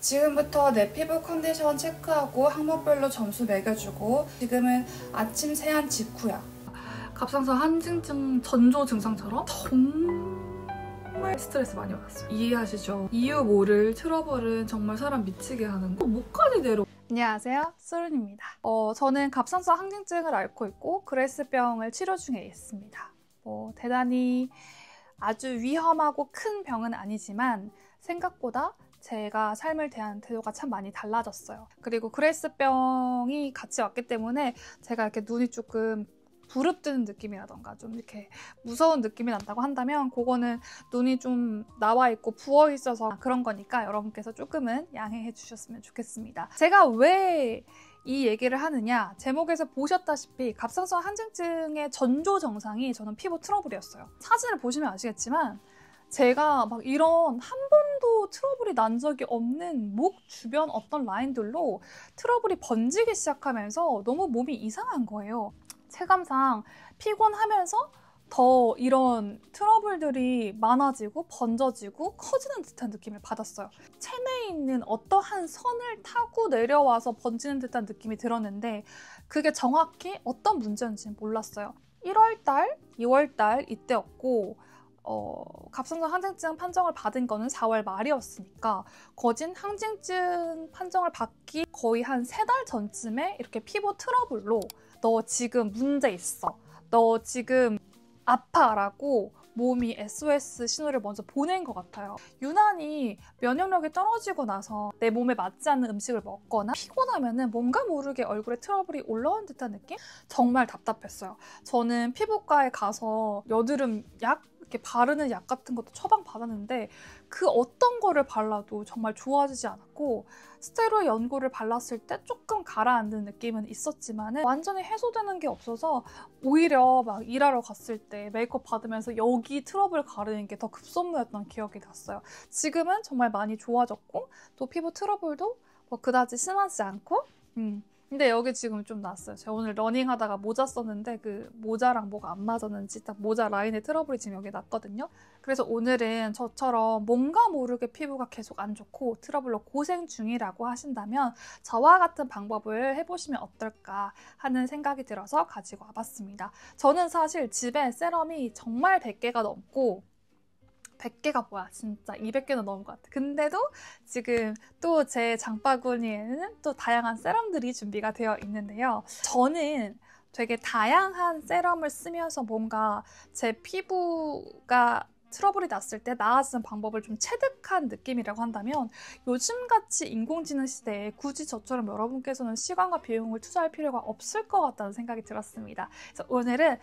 지금부터 내 피부 컨디션 체크하고 항목별로 점수 매겨주고, 지금은 아침 세안 직후야. 갑상선 항진증 전조 증상처럼 정말 스트레스 많이 받았어요. 이해하시죠? 이유 모를 트러블은 정말 사람 미치게 하는 거. 목까지 내려. 안녕하세요, 수른입니다. 저는 갑상선 항진증을 앓고 있고 그레스병을 치료 중에 있습니다. 대단히 아주 위험하고 큰 병은 아니지만 생각보다 제가 삶을 대하는 태도가 참 많이 달라졌어요. 그리고 그레스병이 같이 왔기 때문에 제가 이렇게 눈이 조금 부릅뜨는 느낌이라던가 좀 이렇게 무서운 느낌이 난다고 한다면 그거는 눈이 좀 나와 있고 부어 있어서 그런 거니까 여러분께서 조금은 양해해 주셨으면 좋겠습니다. 제가 왜 이 얘기를 하느냐, 제목에서 보셨다시피 갑상선 항진증의 전조 증상이 저는 피부 트러블이었어요. 사진을 보시면 아시겠지만 제가 막 이런 한 번도 트러블이 난 적이 없는 목 주변 어떤 라인들로 트러블이 번지기 시작하면서 너무 몸이 이상한 거예요. 체감상 피곤하면서 더 이런 트러블들이 많아지고 번져지고 커지는 듯한 느낌을 받았어요. 체내에 있는 어떠한 선을 타고 내려와서 번지는 듯한 느낌이 들었는데 그게 정확히 어떤 문제였는지 몰랐어요. 1월달, 2월달 이때였고 갑상선 항진증 판정을 받은 거는 4월 말이었으니까 거진 항진증 판정을 받기 거의 한 3달 전쯤에 이렇게 피부 트러블로 너 지금 문제 있어, 너 지금 아파라고 몸이 SOS 신호를 먼저 보낸 것 같아요. 유난히 면역력이 떨어지고 나서 내 몸에 맞지 않는 음식을 먹거나 피곤하면은 뭔가 모르게 얼굴에 트러블이 올라온 듯한 느낌? 정말 답답했어요. 저는 피부과에 가서 여드름 약 이렇게 바르는 약 같은 것도 처방 받았는데 그 어떤 거를 발라도 정말 좋아지지 않았고, 스테로이드 연고를 발랐을 때 조금 가라앉는 느낌은 있었지만 완전히 해소되는 게 없어서 오히려 막 일하러 갔을 때 메이크업 받으면서 여기 트러블 가르는 게 더 급선무였던 기억이 났어요. 지금은 정말 많이 좋아졌고 또 피부 트러블도 뭐 그다지 심하지 않고 근데 여기 지금 좀 났어요. 제가 오늘 러닝하다가 모자 썼는데 그 모자랑 뭐가 안 맞았는지 딱 모자 라인에 트러블이 지금 여기 났거든요. 그래서 오늘은 저처럼 뭔가 모르게 피부가 계속 안 좋고 트러블로 고생 중이라고 하신다면 저와 같은 방법을 해보시면 어떨까 하는 생각이 들어서 가지고 와봤습니다. 저는 사실 집에 세럼이 정말 100개가 넘고 100개가 뭐야, 진짜 200개는 넘은 것 같아. 근데도 지금 또 제 장바구니에는 또 다양한 세럼들이 준비가 되어 있는데요. 저는 되게 다양한 세럼을 쓰면서 뭔가 제 피부가 트러블이 났을 때 나아지는 방법을 좀 체득한 느낌이라고 한다면 요즘같이 인공지능 시대에 굳이 저처럼 여러분께서는 시간과 비용을 투자할 필요가 없을 것 같다는 생각이 들었습니다. 그래서 오늘은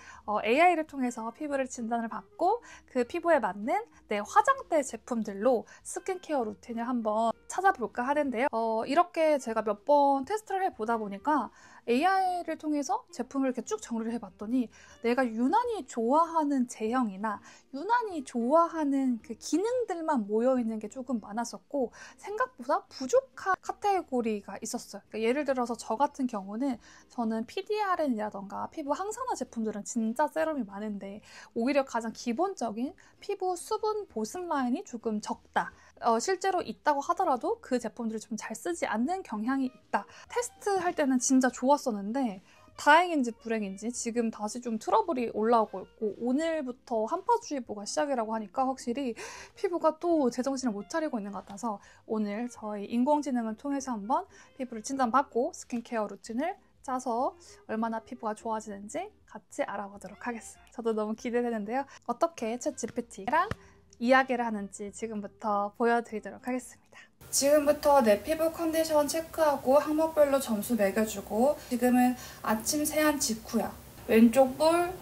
AI를 통해서 피부를 진단을 받고 그 피부에 맞는 내 화장대 제품들로 스킨케어 루틴을 한번 찾아볼까 하는데요. 이렇게 제가 몇 번 테스트를 해보다 보니까 AI를 통해서 제품을 이렇게 쭉 정리를 해봤더니 내가 유난히 좋아하는 제형이나 유난히 좋아하는 그 기능들만 모여있는 게 조금 많았었고 생각보다 부족한 카테고리가 있었어요. 그러니까 예를 들어서 저 같은 경우는 저는 PDRN이라던가 피부 항산화 제품들은 진짜 세럼이 많은데 오히려 가장 기본적인 피부 수분 보습 라인이 조금 적다. 실제로 있다고 하더라도 그 제품들을 좀 잘 쓰지 않는 경향이 있다. 테스트할 때는 진짜 좋았었는데 다행인지 불행인지 지금 다시 좀 트러블이 올라오고 있고 오늘부터 한파주의보가 시작이라고 하니까 확실히 피부가 또 제정신을 못 차리고 있는 것 같아서 오늘 저희 인공지능을 통해서 한번 피부를 진단받고 스킨케어 루틴을 짜서 얼마나 피부가 좋아지는지 같이 알아보도록 하겠습니다. 저도 너무 기대되는데요. 어떻게 챗GPT랑 이야기를 하는지 지금부터 보여드리도록 하겠습니다. 지금부터 내 피부 컨디션 체크하고 항목별로 점수 매겨주고, 지금은 아침 세안 직후야. 왼쪽 볼,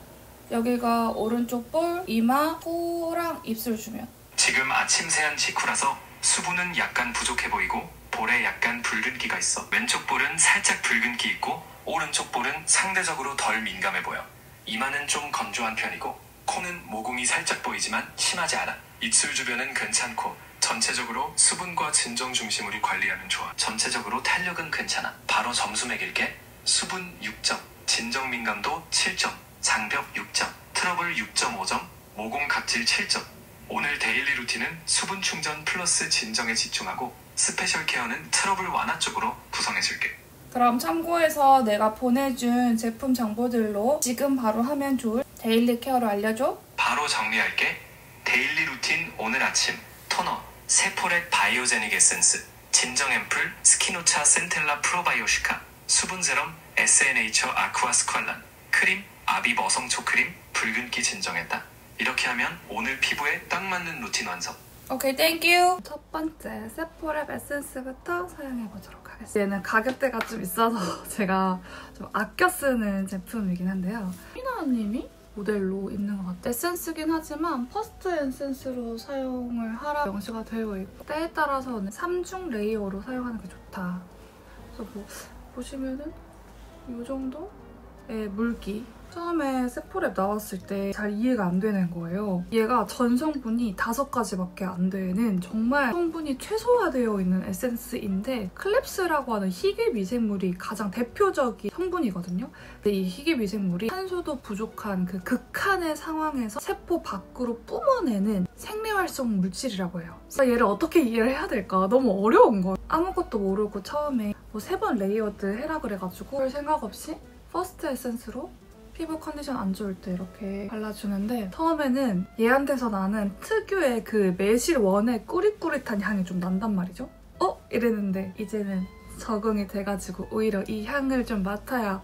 여기가 오른쪽 볼, 이마, 코랑 입술 주면. 지금 아침 세안 직후라서 수분은 약간 부족해 보이고 볼에 약간 붉은기가 있어. 왼쪽 볼은 살짝 붉은기 있고 오른쪽 볼은 상대적으로 덜 민감해 보여. 이마는 좀 건조한 편이고 코는 모공이 살짝 보이지만 심하지 않아. 입술 주변은 괜찮고 전체적으로 수분과 진정 중심으로 관리하면 좋아. 전체적으로 탄력은 괜찮아. 바로 점수 매길게. 수분 6점, 진정 민감도 7점, 장벽 6점, 트러블 6.5점, 모공 각질 7점. 오늘 데일리 루틴은 수분 충전 플러스 진정에 집중하고 스페셜 케어는 트러블 완화 쪽으로 구성해줄게. 그럼 참고해서 내가 보내준 제품 정보들로 지금 바로 하면 좋을 데일리 케어를 알려줘. 바로 정리할게. 데일리 루틴 오늘 아침 토너 세포렛 바이오제닉 에센스 진정 앰플 스키노차 센텔라 프로바이오시카 수분 세럼 SNH 아쿠아스퀄란 크림 아비 머성초 크림 붉은기 진정했다. 이렇게 하면 오늘 피부에 딱 맞는 루틴 완성. 오케이, 땡큐. 첫 번째 세포랩 에센스부터 사용해보도록 하겠습니다. 얘는 가격대가 좀 있어서 제가 좀 아껴 쓰는 제품이긴 한데요. 희나님이 모델로 있는 것 같아요. 에센스긴 하지만 퍼스트 에센스로 사용을 하라 명시가 되어 있고 때에 따라서는 3중 레이어로 사용하는 게 좋다. 그래서 뭐 보시면은 이 정도의 물기. 처음에 세포랩 나왔을 때 잘 이해가 안 되는 거예요. 얘가 전 성분이 5가지밖에 안 되는 정말 성분이 최소화되어 있는 에센스인데 클랩스라고 하는 희귀 미생물이 가장 대표적인 성분이거든요. 근데 이 희귀 미생물이 산소도 부족한 그 극한의 상황에서 세포 밖으로 뿜어내는 생리활성 물질이라고 해요. 그래서 얘를 어떻게 이해를 해야 될까 너무 어려운 거예요. 아무것도 모르고 처음에 뭐 3번 레이어드 해라 그래가지고 별 생각 없이 퍼스트 에센스로 피부 컨디션 안 좋을 때 이렇게 발라주는데 처음에는 얘한테서 나는 특유의 그 매실원의 꾸릿꾸릿한 향이 좀 난단 말이죠. 이랬는데 이제는 적응이 돼가지고 오히려 이 향을 좀 맡아야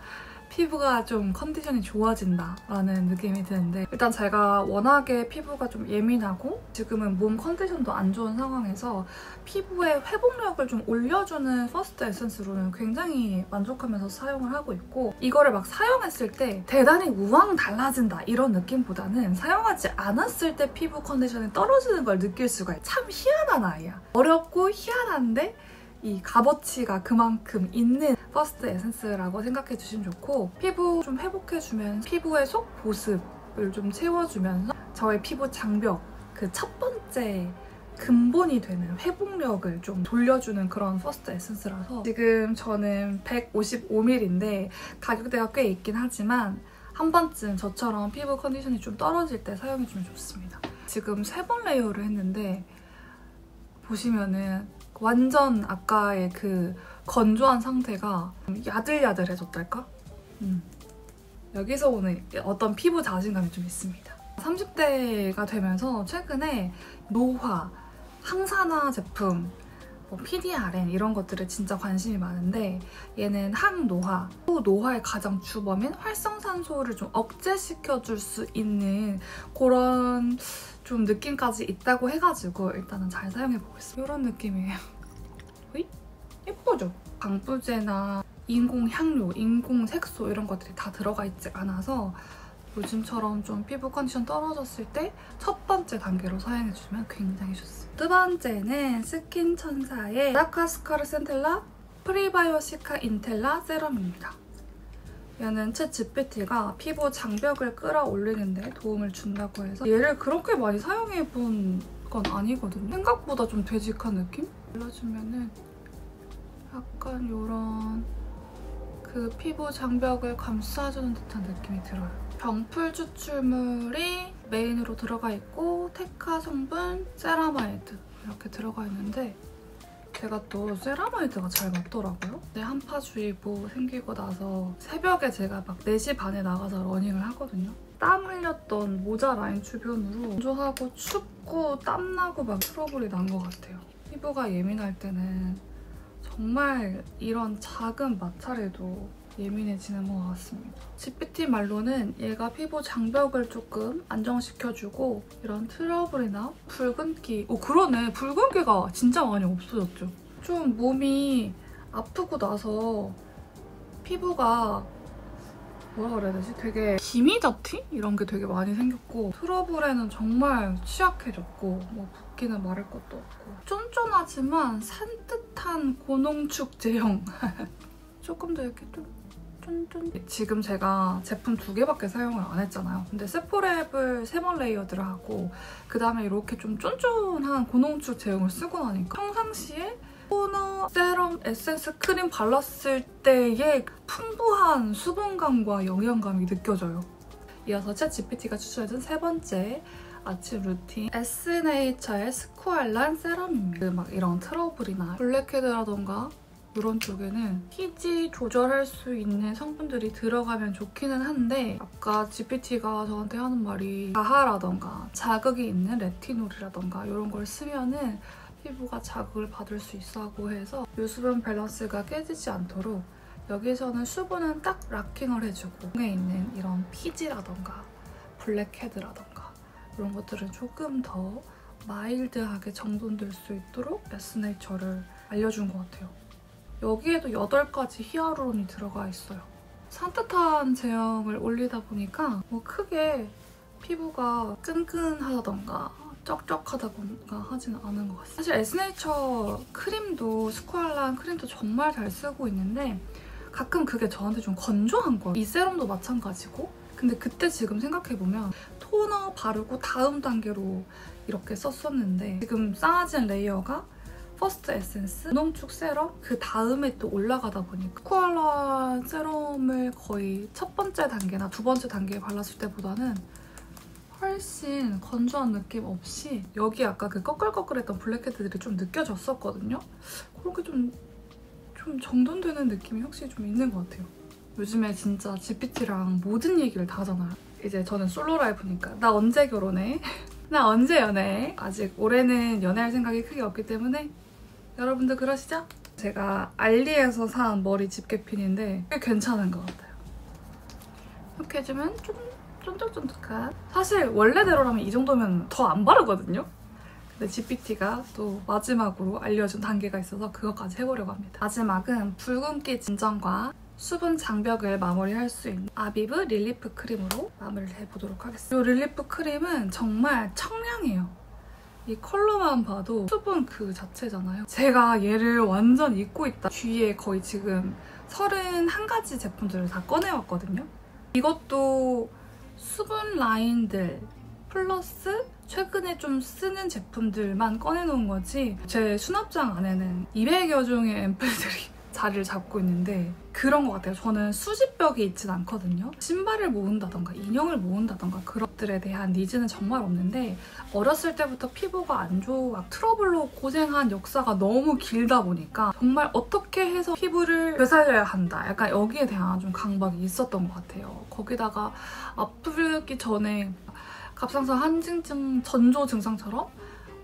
피부가 좀 컨디션이 좋아진다라는 느낌이 드는데 일단 제가 워낙에 피부가 좀 예민하고 지금은 몸 컨디션도 안 좋은 상황에서 피부의 회복력을 좀 올려주는 퍼스트 에센스로는 굉장히 만족하면서 사용을 하고 있고 이거를 막 사용했을 때 대단히 우왕 달라진다 이런 느낌보다는 사용하지 않았을 때 피부 컨디션이 떨어지는 걸 느낄 수가 있어요. 참 희한한 아이야. 어렵고 희한한데 이 값어치가 그만큼 있는 퍼스트 에센스라고 생각해 주시면 좋고 피부 좀 회복해주면 피부의 속 보습을 좀 채워주면서 저의 피부 장벽 그 첫 번째 근본이 되는 회복력을 좀 돌려주는 그런 퍼스트 에센스라서 지금 저는 155ml인데 가격대가 꽤 있긴 하지만 한 번쯤 저처럼 피부 컨디션이 좀 떨어질 때 사용해주면 좋습니다. 지금 3번 레이어를 했는데 보시면은 완전 아까의 그 건조한 상태가 야들야들해졌달까? 여기서 오는 어떤 피부 자신감이 좀 있습니다. 30대가 되면서 최근에 노화, 항산화 제품, 뭐 PDRN 이런 것들에 진짜 관심이 많은데 얘는 항노화, 또 노화의 가장 주범인 활성산소를 좀 억제시켜줄 수 있는 그런 좀 느낌까지 있다고 해가지고 일단은 잘 사용해보겠습니다. 이런 느낌이에요. 예쁘죠? 방부제나 인공향료, 인공색소 이런 것들이 다 들어가 있지 않아서 요즘처럼 좀 피부 컨디션 떨어졌을 때 첫 번째 단계로 사용해주면 굉장히 좋습니다. 두 번째는 스킨천사의 아쿠아스퀄 센텔라 프리바이오시카 인텔라 세럼입니다. 얘는 챗GPT가 피부 장벽을 끌어올리는 데 도움을 준다고 해서 얘를 그렇게 많이 사용해본 건 아니거든요. 생각보다 좀 되직한 느낌? 발라주면은 약간 이런 그 피부 장벽을 감싸주는 듯한 느낌이 들어요. 병풀 추출물이 메인으로 들어가 있고 테카 성분, 세라마이드 이렇게 들어가 있는데 제가 또 세라마이드가 잘 맞더라고요. 한파주의보 생기고 나서 새벽에 제가 막 4시 반에 나가서 러닝을 하거든요. 땀 흘렸던 모자 라인 주변으로 건조하고 춥고 땀나고 막 트러블이 난 것 같아요. 피부가 예민할 때는 정말 이런 작은 마찰에도 예민해지는 것 같습니다. GPT 말로는 얘가 피부 장벽을 조금 안정시켜주고 이런 트러블이나 붉은기 그러네. 붉은기가 진짜 많이 없어졌죠. 좀 몸이 아프고 나서 피부가 뭐라 그래야 되지? 되게 기미자티? 이런 게 되게 많이 생겼고 트러블에는 정말 취약해졌고 뭐 붓기는 말할 것도 없고 쫀쫀하지만 산뜻한 고농축 제형 조금 더 이렇게 좀 쫀쫀 지금 제가 제품 2개밖에 사용을 안 했잖아요. 근데 세포랩을 3번 레이어드를 하고 그다음에 이렇게 좀 쫀쫀한 고농축 제형을 쓰고 나니까 평상시에 토너, 세럼, 에센스, 크림 발랐을 때의 풍부한 수분감과 영양감이 느껴져요. 이어서 챗GPT가 추천해준 3번째 아침 루틴 에스네이처의 스쿠알란 세럼입니다. 막 이런 트러블이나 블랙헤드라던가 이런 쪽에는 피지 조절할 수 있는 성분들이 들어가면 좋기는 한데 아까 GPT가 저한테 하는 말이 자하라던가 자극이 있는 레티놀이라던가 이런 걸 쓰면은 피부가 자극을 받을 수 있다고 해서 유수분 밸런스가 깨지지 않도록 여기서는 수분은 딱 락킹을 해주고 중에 있는 이런 피지라던가 블랙헤드라던가 이런 것들은 조금 더 마일드하게 정돈될 수 있도록 에스네이처를 알려준 것 같아요. 여기에도 8가지 히아루론이 들어가 있어요. 산뜻한 제형을 올리다 보니까 뭐 크게 피부가 끈끈하다던가 쩍쩍하다던가 하지는 않은 것 같아요. 사실 에스네이처 크림도 스쿠알란 크림도 정말 잘 쓰고 있는데 가끔 그게 저한테 좀 건조한 거예요. 이 세럼도 마찬가지고 근데 그때 지금 생각해보면 토너 바르고 다음 단계로 이렇게 썼었는데 지금 쌓아진 레이어가 퍼스트 에센스, 농축 세럼, 그 다음에 또 올라가다 보니까 스쿠알란 세럼을 거의 첫 번째 단계나 두 번째 단계에 발랐을 때보다는 훨씬 건조한 느낌 없이 여기 아까 그 꺼끌꺼끌했던 블랙헤드들이 좀 느껴졌었거든요. 그렇게 좀 정돈되는 느낌이 확실히 좀 있는 것 같아요. 요즘에 진짜 GPT랑 모든 얘기를 다 하잖아요. 이제 저는 솔로 라이프니까 나 언제 결혼해? 나 언제 연애해? 아직 올해는 연애할 생각이 크게 없기 때문에 여러분들 그러시죠? 제가 알리에서 산 머리 집게핀인데 꽤 괜찮은 것 같아요. 이렇게 해주면 좀 쫀득쫀득한. 사실 원래대로라면 이 정도면 더 안 바르거든요? 근데 GPT가 또 마지막으로 알려준 단계가 있어서 그것까지 해보려고 합니다. 마지막은 붉은기 진정과 수분 장벽을 마무리할 수 있는 아비브 릴리프 크림으로 마무리를 해보도록 하겠습니다. 이 릴리프 크림은 정말 청량해요. 이 컬러만 봐도 수분 그 자체잖아요. 제가 얘를 완전 잊고 있다. 뒤에 거의 지금 31가지 제품들을 다 꺼내왔거든요. 이것도 수분 라인들 플러스 최근에 좀 쓰는 제품들만 꺼내놓은 거지 제 수납장 안에는 200여 종의 앰플들이 자리를 잡고 있는데 그런 것 같아요. 저는 수집벽이 있진 않거든요. 신발을 모은다던가 인형을 모은다던가 그런 것들에 대한 니즈는 정말 없는데 어렸을 때부터 피부가 안 좋고 트러블로 고생한 역사가 너무 길다 보니까 정말 어떻게 해서 피부를 되살려야 한다. 약간 여기에 대한 좀 강박이 있었던 것 같아요. 거기다가 아프기 전에 갑상선 항진증 전조 증상처럼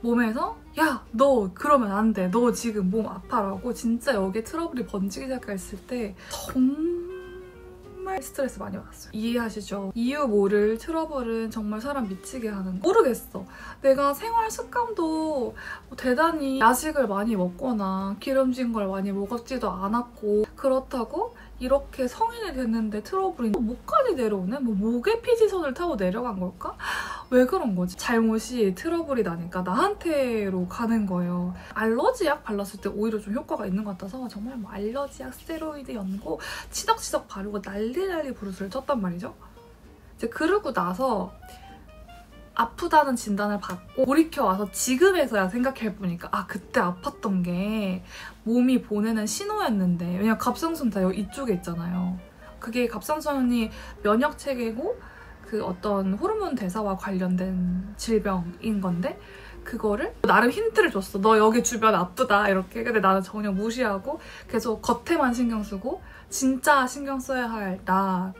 몸에서 야, 너 그러면 안 돼. 너 지금 몸 아파라고 진짜 여기에 트러블이 번지기 시작했을 때 정말 스트레스 많이 받았어요. 이해하시죠? 이유 모를 트러블은 정말 사람 미치게 하는 거. 모르겠어. 내가 생활 습관도 대단히 야식을 많이 먹거나 기름진 걸 많이 먹었지도 않았고 그렇다고 이렇게 성인이 됐는데 트러블이 목까지 내려오네? 뭐 목에 피지선을 타고 내려간 걸까? 왜 그런 거지? 잘못이 트러블이 나니까 나한테로 가는 거예요. 알러지약 발랐을 때 오히려 좀 효과가 있는 것 같아서 정말 뭐 알러지약, 스테로이드 연고 치덕치덕 바르고 난리 부르스를 쳤단 말이죠. 이제 그러고 나서 아프다는 진단을 받고 돌이켜와서 지금에서야 생각해보니까 아 그때 아팠던 게 몸이 보내는 신호였는데 왜냐면 갑상선 다 이쪽에 있잖아요. 그게 갑상선이 면역체계고 그 어떤 호르몬 대사와 관련된 질병인 건데 그거를 나름 힌트를 줬어. 너 여기 주변 아프다 이렇게. 근데 나는 전혀 무시하고 계속 겉에만 신경 쓰고 진짜 신경 써야 할 나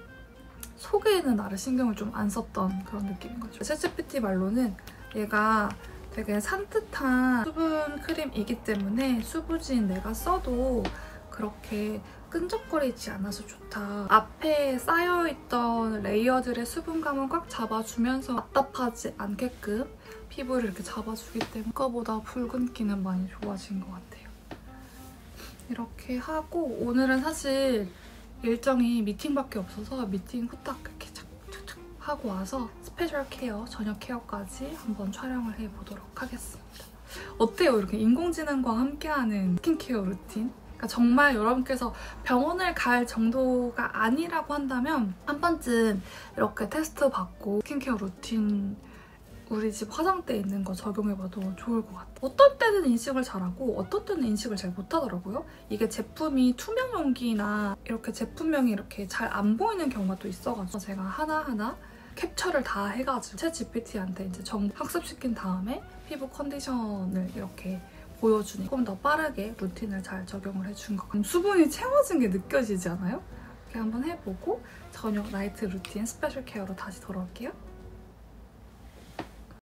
속에 있는 나를 신경을 좀 안 썼던 그런 느낌인 거죠. 챗GPT 말로는 얘가 되게 산뜻한 수분 크림이기 때문에 수부진 내가 써도 그렇게 끈적거리지 않아서 좋다. 앞에 쌓여있던 레이어들의 수분감은 꽉 잡아주면서 답답하지 않게끔 피부를 이렇게 잡아주기 때문에 아까보다 붉은기는 많이 좋아진 것 같아요. 이렇게 하고 오늘은 사실 일정이 미팅밖에 없어서 미팅 후딱 이렇게 착착착 하고 와서 스페셜 케어, 저녁 케어까지 한번 촬영을 해보도록 하겠습니다. 어때요? 이렇게 인공지능과 함께하는 스킨케어 루틴? 그러니까 정말 여러분께서 병원을 갈 정도가 아니라고 한다면 한 번쯤 이렇게 테스트 받고 스킨케어 루틴 우리 집 화장대에 있는 거 적용해봐도 좋을 것 같아요. 어떤 때는 인식을 잘하고 어떤 때는 인식을 잘 못하더라고요. 이게 제품이 투명 용기나 이렇게 제품명이 이렇게 잘 안 보이는 경우가 또 있어가지고 제가 하나하나 캡처를 다 해가지고 챗GPT한테 이제 정보 학습시킨 다음에 피부 컨디션을 이렇게 보여주니 조금 더 빠르게 루틴을 잘 적용을 해준 것 같아요. 수분이 채워진 게 느껴지지 않아요? 이렇게 한번 해보고 저녁 나이트 루틴 스페셜 케어로 다시 돌아올게요.